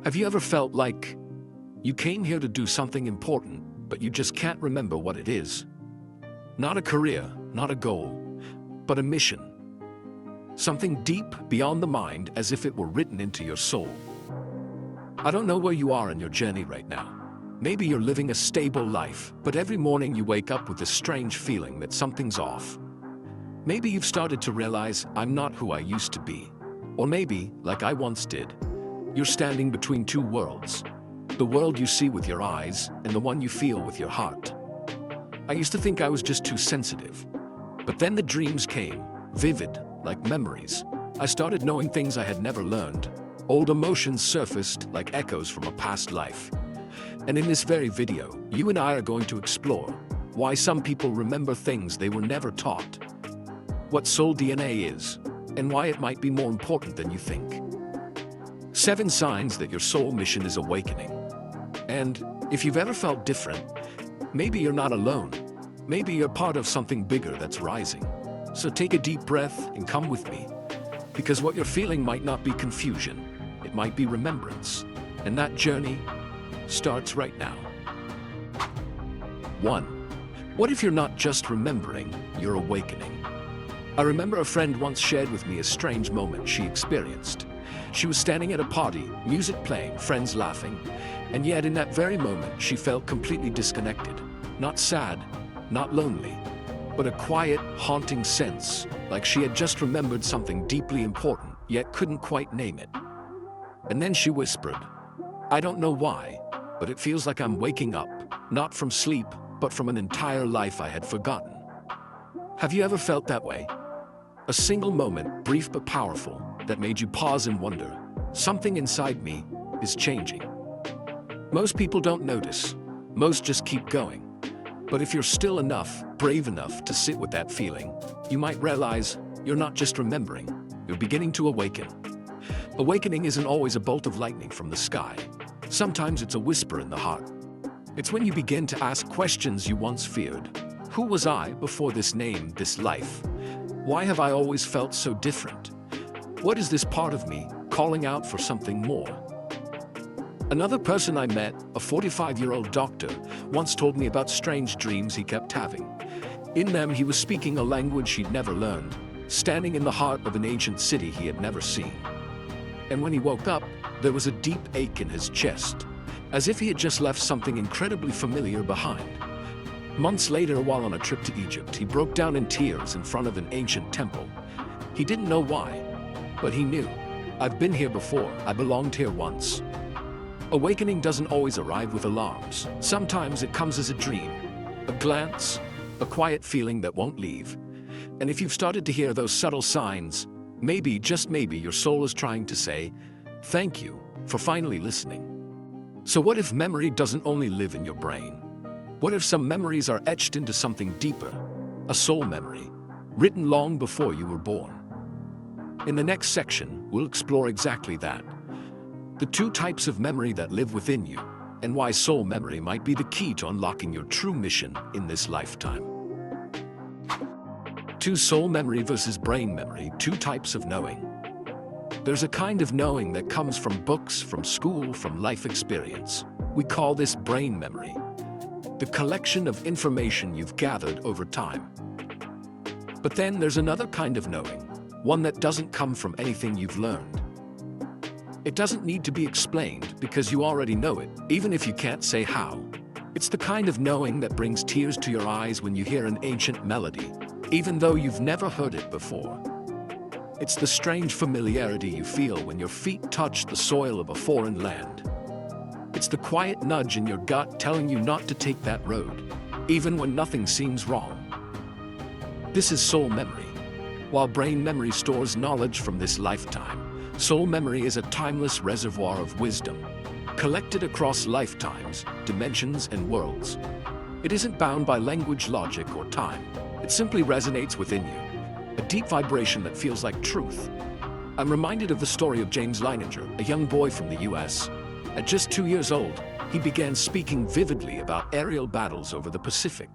Have you ever felt like you came here to do something important, but you just can't remember what it is? Not a career, not a goal, but a mission. Something deep beyond the mind, as if it were written into your soul. I don't know where you are in your journey right now. Maybe you're living a stable life, but every morning you wake up with this strange feeling that something's off. Maybe you've started to realize, I'm not who I used to be. Or maybe, like I once did, you're standing between two worlds. The world you see with your eyes and the one you feel with your heart. I used to think I was just too sensitive. But then the dreams came, vivid, like memories. I started knowing things I had never learned. Old emotions surfaced like echoes from a past life. And in this very video, you and I are going to explore why some people remember things they were never taught, what soul DNA is, and why it might be more important than you think. 7 signs that your soul mission is awakening. And if you've ever felt different, maybe you're not alone. Maybe you're part of something bigger that's rising. So take a deep breath and come with me. Because what you're feeling might not be confusion. It might be remembrance. And that journey starts right now. 1. What if you're not just remembering, you're awakening? I remember a friend once shared with me a strange moment she experienced. She was standing at a party, music playing, friends laughing, and yet in that very moment she felt completely disconnected. Not sad, not lonely, but a quiet, haunting sense, like she had just remembered something deeply important, yet couldn't quite name it. And then she whispered, I don't know why, but it feels like I'm waking up, not from sleep, but from an entire life I had forgotten. Have you ever felt that way? A single moment, brief but powerful, that made you pause and wonder, something inside me is changing. Most people don't notice. Most just keep going. But if you're still enough, brave enough to sit with that feeling, you might realize you're not just remembering, you're beginning to awaken. Awakening isn't always a bolt of lightning from the sky. Sometimes it's a whisper in the heart. It's when you begin to ask questions you once feared. Who was I before this name, this life? Why have I always felt so different? What is this part of me calling out for something more? Another person I met, a 45-year-old doctor, once told me about strange dreams he kept having. In them, he was speaking a language he'd never learned, standing in the heart of an ancient city he had never seen. And when he woke up, there was a deep ache in his chest, as if he had just left something incredibly familiar behind. Months later, while on a trip to Egypt, he broke down in tears in front of an ancient temple. He didn't know why, but he knew. I've been here before, I belonged here once. Awakening doesn't always arrive with alarms. Sometimes it comes as a dream, a glance, a quiet feeling that won't leave. And if you've started to hear those subtle signs, maybe, just maybe, your soul is trying to say, thank you for finally listening. So what if memory doesn't only live in your brain? What if some memories are etched into something deeper, a soul memory, written long before you were born? In the next section, we'll explore exactly that. The 2 types of memory that live within you, and why soul memory might be the key to unlocking your true mission in this lifetime. 2. Soul memory versus brain memory, 2 types of knowing. There's a kind of knowing that comes from books, from school, from life experience. We call this brain memory. The collection of information you've gathered over time. But then there's another kind of knowing, one that doesn't come from anything you've learned. It doesn't need to be explained because you already know it, even if you can't say how. It's the kind of knowing that brings tears to your eyes when you hear an ancient melody, even though you've never heard it before. It's the strange familiarity you feel when your feet touch the soil of a foreign land. It's the quiet nudge in your gut telling you not to take that road, even when nothing seems wrong. This is soul memory. While brain memory stores knowledge from this lifetime, soul memory is a timeless reservoir of wisdom, collected across lifetimes, dimensions, and worlds. It isn't bound by language, logic, or time. It simply resonates within you, a deep vibration that feels like truth. I'm reminded of the story of James Leininger, a young boy from the US. At just 2 years old, he began speaking vividly about aerial battles over the Pacific.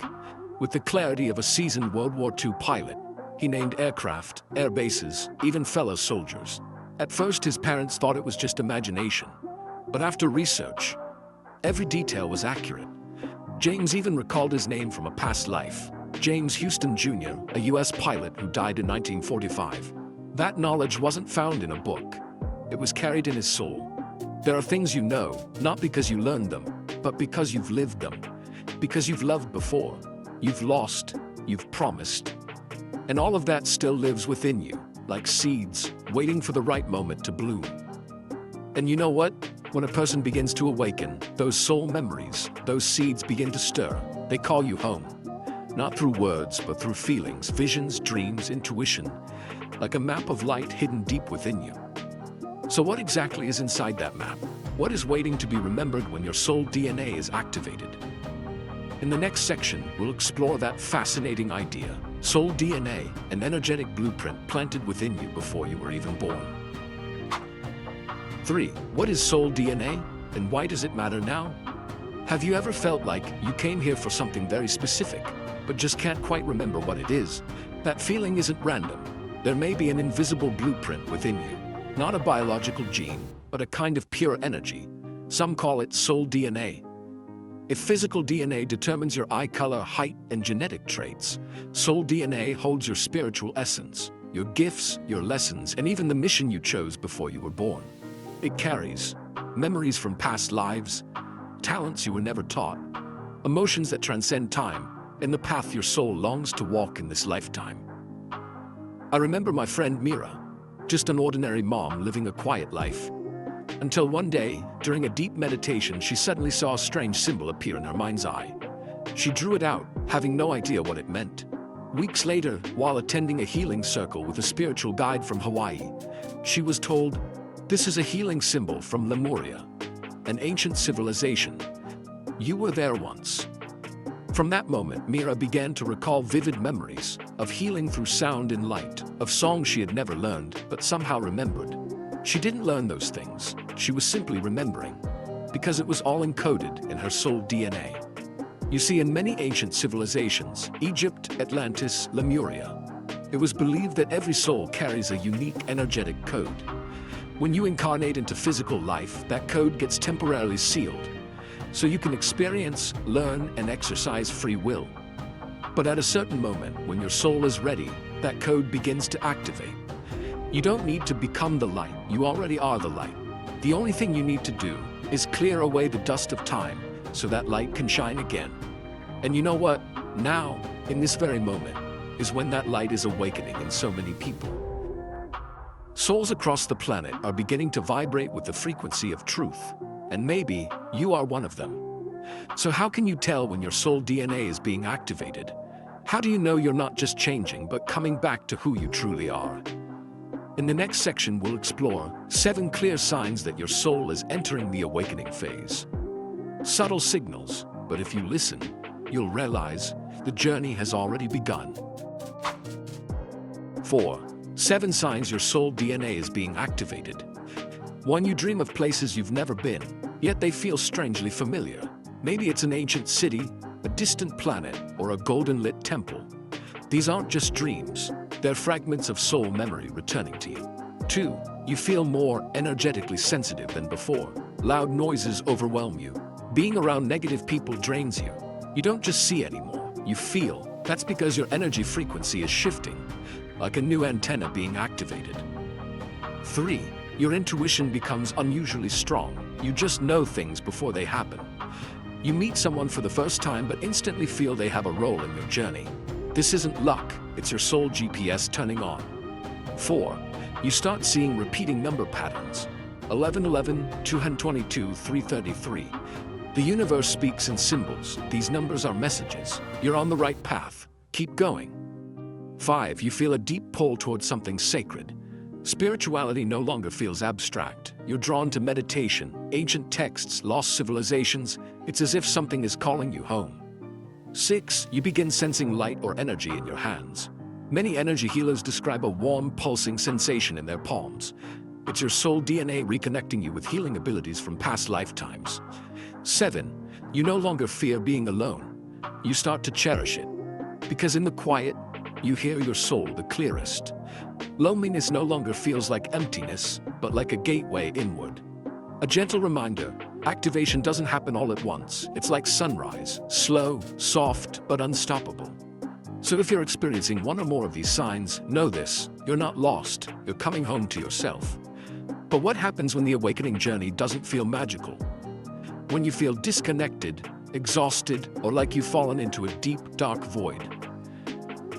With the clarity of a seasoned World War II pilot, he named aircraft, air bases, even fellow soldiers. At first, his parents thought it was just imagination. But after research, every detail was accurate. James even recalled his name from a past life. James Houston Jr., a US pilot who died in 1945. That knowledge wasn't found in a book. It was carried in his soul. There are things you know, not because you learned them, but because you've lived them. Because you've loved before. You've lost. You've promised. And all of that still lives within you, like seeds, waiting for the right moment to bloom. And you know what? When a person begins to awaken, those soul memories, those seeds begin to stir. They call you home. Not through words, but through feelings, visions, dreams, intuition, like a map of light hidden deep within you. So what exactly is inside that map? What is waiting to be remembered when your soul DNA is activated? In the next section, we'll explore that fascinating idea, soul DNA, an energetic blueprint planted within you before you were even born. 3. What is soul DNA, and why does it matter now? Have you ever felt like you came here for something very specific, but just can't quite remember what it is? That feeling isn't random. There may be an invisible blueprint within you, not a biological gene, but a kind of pure energy. Some call it soul DNA. If physical DNA determines your eye color, height, and genetic traits, soul DNA holds your spiritual essence, your gifts, your lessons, and even the mission you chose before you were born. It carries memories from past lives, talents you were never taught, emotions that transcend time, and the path your soul longs to walk in this lifetime. I remember my friend Mira, just an ordinary mom living a quiet life. Until one day, during a deep meditation, she suddenly saw a strange symbol appear in her mind's eye. She drew it out, having no idea what it meant. Weeks later, while attending a healing circle with a spiritual guide from Hawaii, she was told, "This is a healing symbol from Lemuria, an ancient civilization. You were there once." From that moment, Mira began to recall vivid memories of healing through sound and light, of songs she had never learned, but somehow remembered. She didn't learn those things. She was simply remembering, because it was all encoded in her soul DNA. You see, in many ancient civilizations, Egypt, Atlantis, Lemuria, it was believed that every soul carries a unique energetic code. When you incarnate into physical life, that code gets temporarily sealed, so you can experience, learn, and exercise free will. But at a certain moment, when your soul is ready, that code begins to activate. You don't need to become the light, you already are the light. The only thing you need to do is clear away the dust of time so that light can shine again. And you know what? Now, in this very moment, is when that light is awakening in so many people. Souls across the planet are beginning to vibrate with the frequency of truth, and maybe you are one of them. So how can you tell when your soul DNA is being activated? How do you know you're not just changing but coming back to who you truly are? In the next section, we'll explore 7 clear signs that your soul is entering the awakening phase. Subtle signals, but if you listen, you'll realize the journey has already begun. 4. 7 signs your soul DNA is being activated. 1. You dream of places you've never been, yet they feel strangely familiar. Maybe it's an ancient city, a distant planet, or a golden-lit temple. These aren't just dreams. They're fragments of soul memory returning to you. 2. You feel more energetically sensitive than before. Loud noises overwhelm you. Being around negative people drains you. You don't just see anymore, you feel. That's because your energy frequency is shifting, like a new antenna being activated. 3. Your intuition becomes unusually strong. You just know things before they happen. You meet someone for the first time but instantly feel they have a role in your journey. This isn't luck, it's your soul GPS turning on. 4. You start seeing repeating number patterns. 1111, 222, 333. The universe speaks in symbols. These numbers are messages. You're on the right path. Keep going. 5. You feel a deep pull towards something sacred. Spirituality no longer feels abstract. You're drawn to meditation, ancient texts, lost civilizations. It's as if something is calling you home. 6. You begin sensing light or energy in your hands. Many energy healers describe a warm, pulsing sensation in their palms. It's your soul DNA reconnecting you with healing abilities from past lifetimes. 7. You no longer fear being alone. You start to cherish it. Because in the quiet, you hear your soul the clearest. Loneliness no longer feels like emptiness, but like a gateway inward. A gentle reminder, activation doesn't happen all at once. It's like sunrise, slow, soft, but unstoppable. So if you're experiencing one or more of these signs, know this: you're not lost, you're coming home to yourself. But what happens when the awakening journey doesn't feel magical? When you feel disconnected, exhausted, or like you've fallen into a deep, dark void?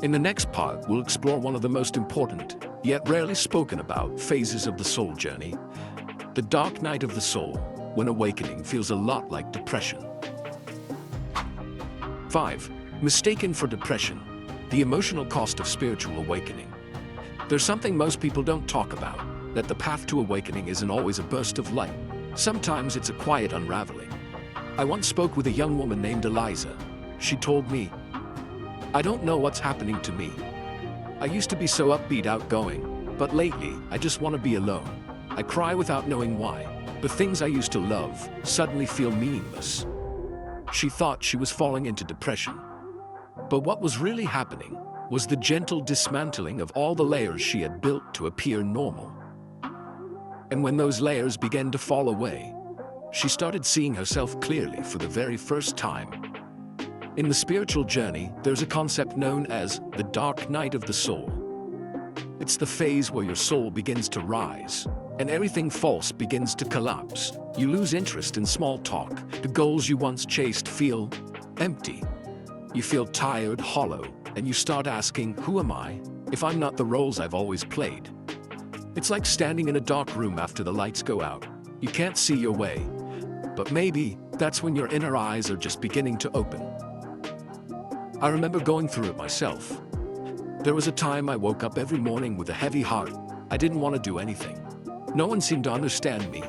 In the next part, we'll explore one of the most important, yet rarely spoken about, phases of the soul journey. The dark night of the soul, when awakening feels a lot like depression. 5. Mistaken for depression. The emotional cost of spiritual awakening. There's something most people don't talk about, that the path to awakening isn't always a burst of light. Sometimes it's a quiet unraveling. I once spoke with a young woman named Eliza. She told me, "I don't know what's happening to me. I used to be so upbeat, outgoing, but lately I just want to be alone. I cry without knowing why. The things I used to love suddenly feel meaningless." She thought she was falling into depression. But what was really happening was the gentle dismantling of all the layers she had built to appear normal. And when those layers began to fall away, she started seeing herself clearly for the very first time. In the spiritual journey, there's a concept known as the dark night of the soul. It's the phase where your soul begins to rise, and everything false begins to collapse. You lose interest in small talk. The goals you once chased feel empty. You feel tired, hollow, and you start asking, who am I, if I'm not the roles I've always played? It's like standing in a dark room after the lights go out. You can't see your way, but maybe that's when your inner eyes are just beginning to open. I remember going through it myself. There was a time I woke up every morning with a heavy heart. I didn't want to do anything. No one seemed to understand me,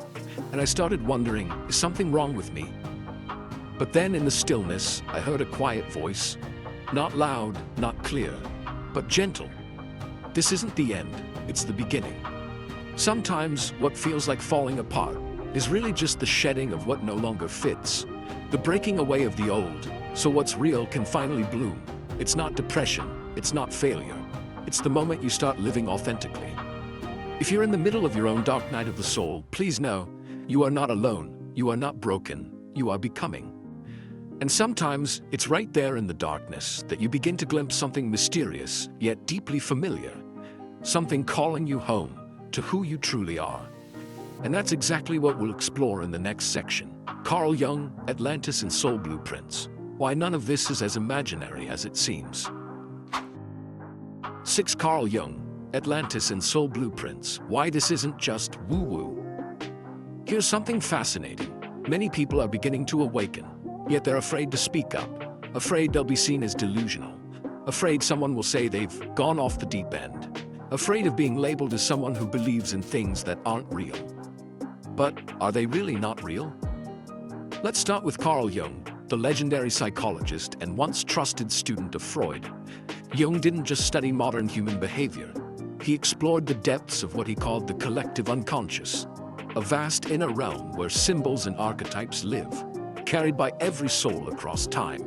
and I started wondering, is something wrong with me? But then in the stillness, I heard a quiet voice, not loud, not clear, but gentle. This isn't the end, it's the beginning. Sometimes what feels like falling apart is really just the shedding of what no longer fits, the breaking away of the old, so what's real can finally bloom. It's not depression, it's not failure. It's the moment you start living authentically. If you're in the middle of your own dark night of the soul, please know, you are not alone, you are not broken, you are becoming. And sometimes it's right there in the darkness that you begin to glimpse something mysterious, yet deeply familiar. Something calling you home to who you truly are. And that's exactly what we'll explore in the next section. Carl Jung, Atlantis and Soul Blueprints. Why none of this is as imaginary as it seems. 6. Carl Jung, Atlantis and Soul Blueprints. Why this isn't just woo-woo. Here's something fascinating. Many people are beginning to awaken, yet they're afraid to speak up, afraid they'll be seen as delusional, afraid someone will say they've gone off the deep end, afraid of being labeled as someone who believes in things that aren't real. But are they really not real? Let's start with Carl Jung, the legendary psychologist and once trusted student of Freud. Jung didn't just study modern human behavior. He explored the depths of what he called the collective unconscious, a vast inner realm where symbols and archetypes live, carried by every soul across time.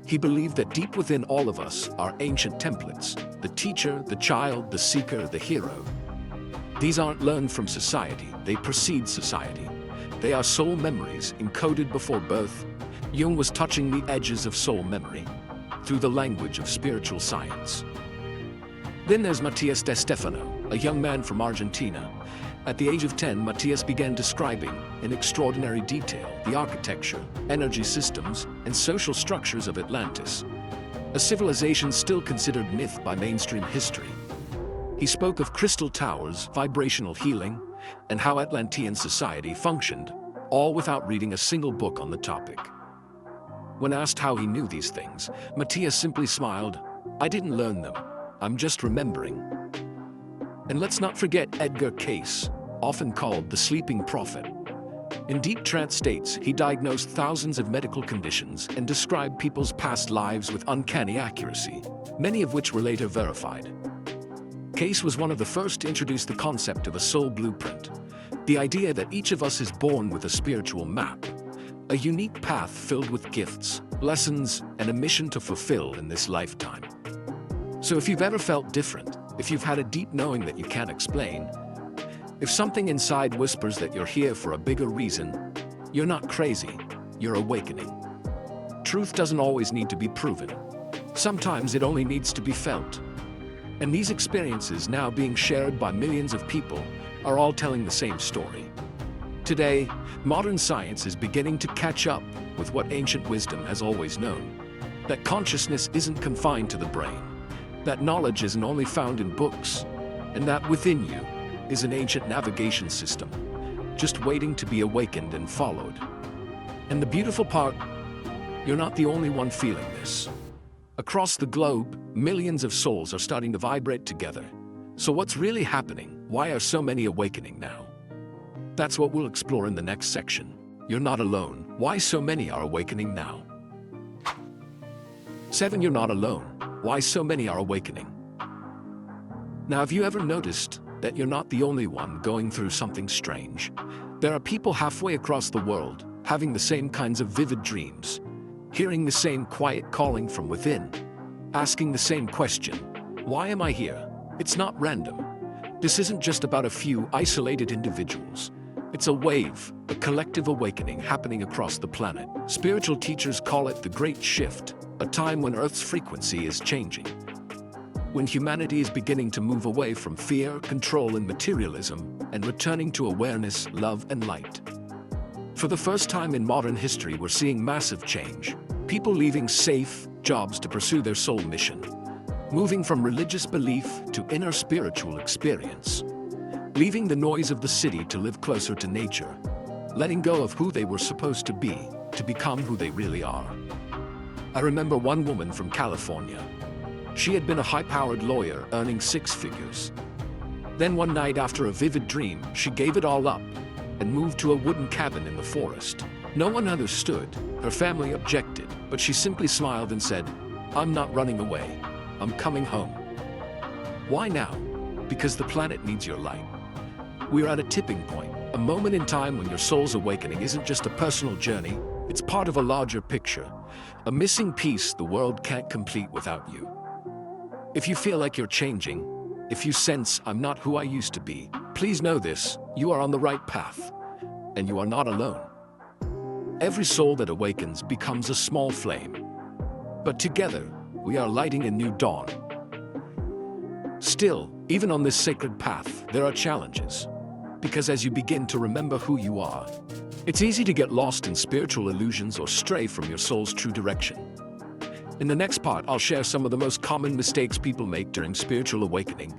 He believed that deep within all of us are ancient templates, the teacher, the child, the seeker, the hero. These aren't learned from society, they precede society. They are soul memories encoded before birth. Jung was touching the edges of soul memory through the language of spiritual science. Then there's Matías de Stefano, a young man from Argentina. At the age of 10, Matías began describing, in extraordinary detail, the architecture, energy systems, and social structures of Atlantis, a civilization still considered myth by mainstream history. He spoke of crystal towers, vibrational healing, and how Atlantean society functioned, all without reading a single book on the topic. When asked how he knew these things, Matías simply smiled, "I didn't learn them, I'm just remembering." And let's not forget Edgar Cayce, often called the sleeping prophet. In deep trance states, he diagnosed thousands of medical conditions and described people's past lives with uncanny accuracy, many of which were later verified. Cayce was one of the first to introduce the concept of a soul blueprint, the idea that each of us is born with a spiritual map, a unique path filled with gifts, lessons, and a mission to fulfill in this lifetime. So if you've ever felt different, if you've had a deep knowing that you can't explain, If something inside whispers that you're here for a bigger reason, you're not crazy, you're awakening. Truth doesn't always need to be proven. Sometimes it only needs to be felt. And these experiences, now being shared by millions of people, are all telling the same story. Today, modern science is beginning to catch up with what ancient wisdom has always known. That consciousness isn't confined to the brain, that knowledge isn't only found in books, and that within you is an ancient navigation system, just waiting to be awakened and followed. And the beautiful part, you're not the only one feeling this. Across the globe, millions of souls are starting to vibrate together. So what's really happening? Why are so many awakening now? That's what we'll explore in the next section. You're not alone. Why so many are awakening now? 7. You're not alone. Why so many are awakening? Now, have you ever noticed that you're not the only one going through something strange? There are people halfway across the world having the same kinds of vivid dreams, hearing the same quiet calling from within, asking the same question, why am I here? It's not random. This isn't just about a few isolated individuals. It's a wave, a collective awakening happening across the planet. Spiritual teachers call it the Great Shift, a time when Earth's frequency is changing. When humanity is beginning to move away from fear, control, and materialism, and returning to awareness, love, and light. For the first time in modern history, we're seeing massive change. People leaving safe jobs to pursue their soul mission. Moving from religious belief to inner spiritual experience. Leaving the noise of the city to live closer to nature. Letting go of who they were supposed to be, to become who they really are. I remember one woman from California. She had been a high-powered lawyer earning 6 figures. Then one night, after a vivid dream, she gave it all up and moved to a wooden cabin in the forest. No one understood. Her family objected, but she simply smiled and said, "I'm not running away. I'm coming home." Why now? Because the planet needs your light. We're at a tipping point, a moment in time when your soul's awakening isn't just a personal journey, it's part of a larger picture, a missing piece the world can't complete without you. If you feel like you're changing, if you sense "I'm not who I used to be," please know this, you are on the right path, and you are not alone. Every soul that awakens becomes a small flame, but together, we are lighting a new dawn. Still, even on this sacred path, there are challenges. Because as you begin to remember who you are, it's easy to get lost in spiritual illusions or stray from your soul's true direction. In the next part, I'll share some of the most common mistakes people make during spiritual awakening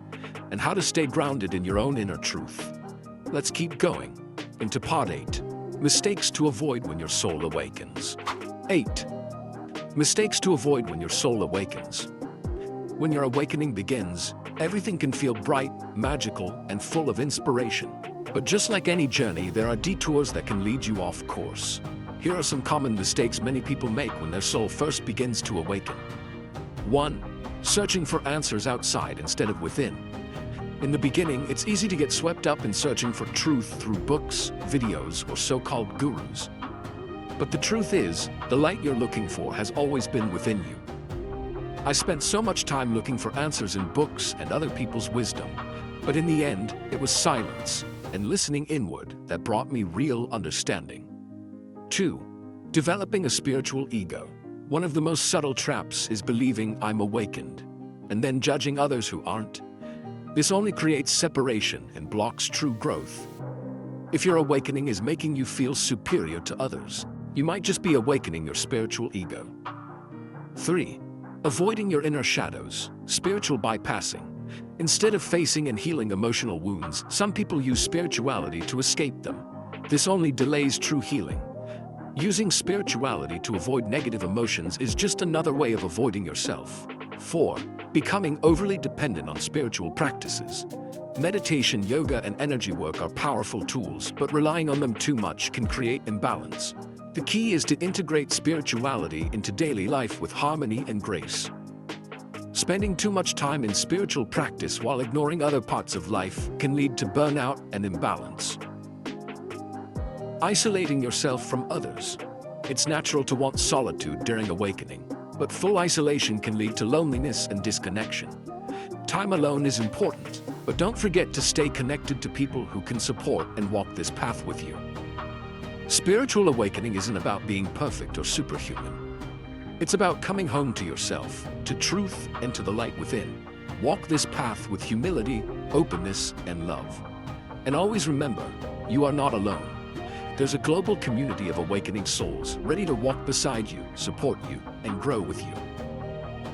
and how to stay grounded in your own inner truth. Let's keep going. Into part 8. Mistakes to avoid when your soul awakens. 8. Mistakes to avoid when your soul awakens. When your awakening begins, everything can feel bright, magical, and full of inspiration. But just like any journey, there are detours that can lead you off course. Here are some common mistakes many people make when their soul first begins to awaken. 1. Searching for answers outside instead of within. In the beginning, it's easy to get swept up in searching for truth through books, videos, or so-called gurus. But the truth is, the light you're looking for has always been within you. I spent so much time looking for answers in books and other people's wisdom, but in the end, it was silence and listening inward that brought me real understanding. 2. Developing a spiritual ego. One of the most subtle traps is believing "I'm awakened," and then judging others who aren't. This only creates separation and blocks true growth. If your awakening is making you feel superior to others, you might just be awakening your spiritual ego. 3. Avoiding your inner shadows, spiritual bypassing. Instead of facing and healing emotional wounds, some people use spirituality to escape them. This only delays true healing. Using spirituality to avoid negative emotions is just another way of avoiding yourself. 4. Becoming overly dependent on spiritual practices. Meditation, yoga, and energy work are powerful tools, but relying on them too much can create imbalance. The key is to integrate spirituality into daily life with harmony and grace. Spending too much time in spiritual practice while ignoring other parts of life can lead to burnout and imbalance. Isolating yourself from others. It's natural to want solitude during awakening, but full isolation can lead to loneliness and disconnection. Time alone is important, But don't forget to stay connected to people who can support and walk this path with you. Spiritual awakening isn't about being perfect or superhuman. It's about coming home to yourself, to truth, and to the light within. Walk this path with humility, openness, and love. And always remember, you are not alone. There's a global community of awakening souls ready to walk beside you, support you, and grow with you.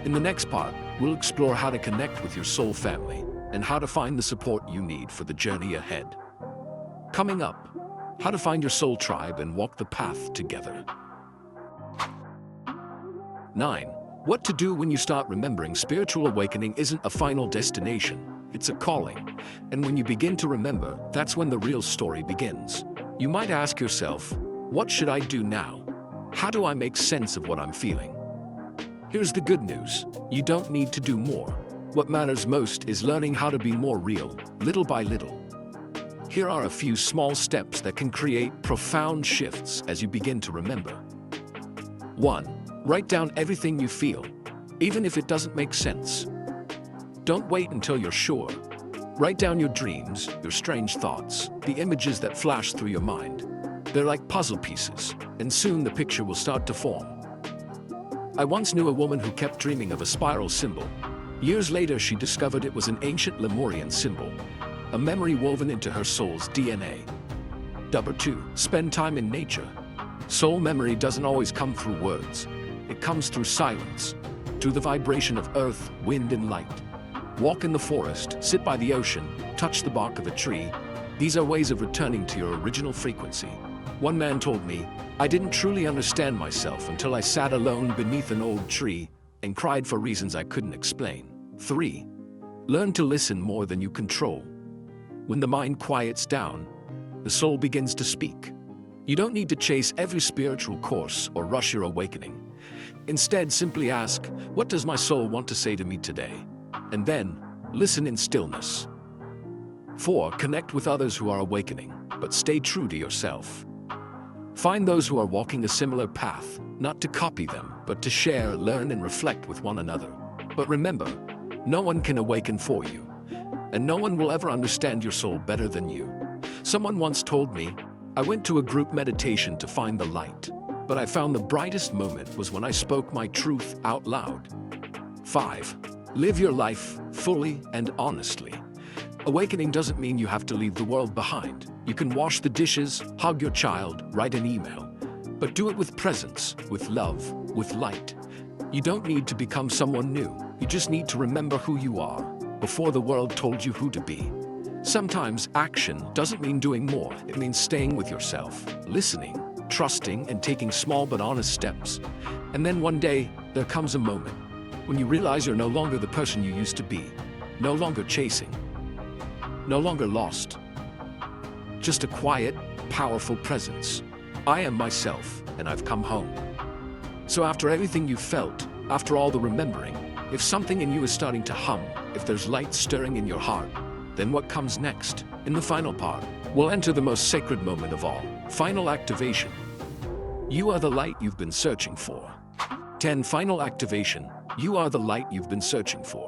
In the next part, we'll explore how to connect with your soul family and how to find the support you need for the journey ahead. Coming up, how to find your soul tribe and walk the path together. 9. What to do when you start remembering spiritual awakening isn't a final destination, it's a calling. And when you begin to remember, that's when the real story begins. You might ask yourself, what should I do now? How do I make sense of what I'm feeling? Here's the good news. You don't need to do more. What matters most is learning how to be more real, little by little. Here are a few small steps that can create profound shifts as you begin to remember. 1. Write down everything you feel, even if it doesn't make sense. Don't wait until you're sure. Write down your dreams, your strange thoughts, the images that flash through your mind. They're like puzzle pieces, and soon the picture will start to form. I once knew a woman who kept dreaming of a spiral symbol. Years later, she discovered it was an ancient Lemurian symbol, a memory woven into her soul's DNA. 2. Spend time in nature. Soul memory doesn't always come through words. It comes through silence, through the vibration of earth, wind, and light. Walk in the forest, sit by the ocean, touch the bark of a tree. These are ways of returning to your original frequency. One man told me, I didn't truly understand myself until I sat alone beneath an old tree and cried for reasons I couldn't explain. 3. Learn to listen more than you control. When the mind quiets down, the soul begins to speak. You don't need to chase every spiritual course or rush your awakening. Instead, simply ask, what does my soul want to say to me today? And then, listen in stillness. 4. Connect with others who are awakening, but stay true to yourself. Find those who are walking a similar path, not to copy them, but to share, learn, and reflect with one another. But remember, no one can awaken for you, and no one will ever understand your soul better than you. Someone once told me, I went to a group meditation to find the light, but I found the brightest moment was when I spoke my truth out loud. 5. Live your life fully and honestly. Awakening doesn't mean you have to leave the world behind. You can wash the dishes, hug your child, write an email, but do it with presence, with love, with light. You don't need to become someone new. You just need to remember who you are before the world told you who to be. Sometimes action doesn't mean doing more. It means staying with yourself, listening, trusting, and taking small but honest steps. And then one day, there comes a moment when you realize you're no longer the person you used to be, no longer chasing, no longer lost. Just a quiet, powerful presence. I am myself, and I've come home. So after everything you've felt, after all the remembering, if something in you is starting to hum, if there's light stirring in your heart, then what comes next? In the final part, we'll enter the most sacred moment of all, final activation. You are the light you've been searching for. 10. Final activation. You are the light you've been searching for.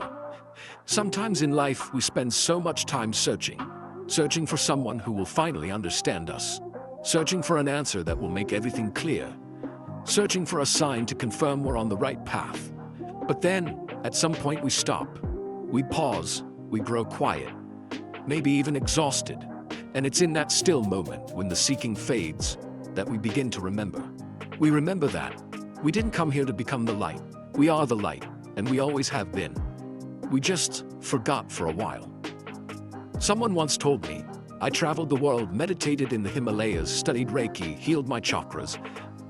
Sometimes in life, we spend so much time searching for someone who will finally understand us, searching for an answer that will make everything clear, searching for a sign to confirm we're on the right path. But then, at some point we stop, we pause, we grow quiet, maybe even exhausted, and it's in that still moment when the seeking fades that we begin to remember. We remember that we didn't come here to become the light. We are the light, and we always have been. We just forgot for a while. Someone once told me, I traveled the world, meditated in the Himalayas, studied Reiki, healed my chakras,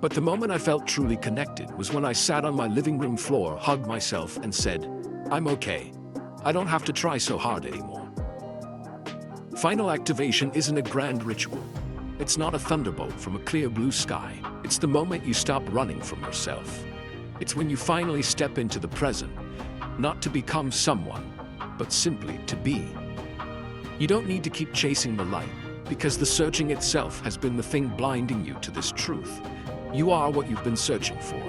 but the moment I felt truly connected was when I sat on my living room floor, hugged myself, and said, I'm okay. I don't have to try so hard anymore. Final activation isn't a grand ritual. It's not a thunderbolt from a clear blue sky. It's the moment you stop running from yourself. It's when you finally step into the present, not to become someone, but simply to be. You don't need to keep chasing the light, because the searching itself has been the thing blinding you to this truth. You are what you've been searching for.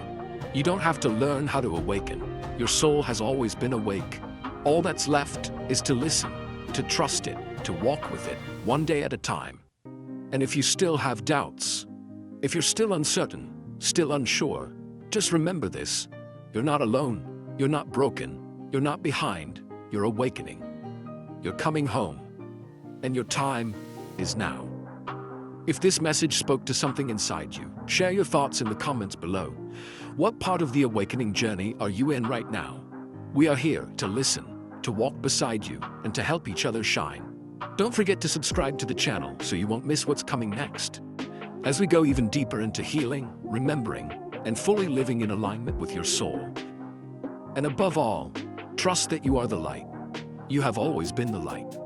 You don't have to learn how to awaken. Your soul has always been awake. All that's left is to listen, to trust it, to walk with it, one day at a time. And if you still have doubts, if you're still uncertain, still unsure, just remember this. You're not alone. You're not broken. You're not behind. You're awakening. You're coming home. And your time is now. If this message spoke to something inside you, share your thoughts in the comments below. What part of the awakening journey are you in right now? We are here to listen, to walk beside you, and to help each other shine. Don't forget to subscribe to the channel so you won't miss what's coming next. As we go even deeper into healing, remembering, and fully living in alignment with your soul. And above all, trust that you are the light. You have always been the light.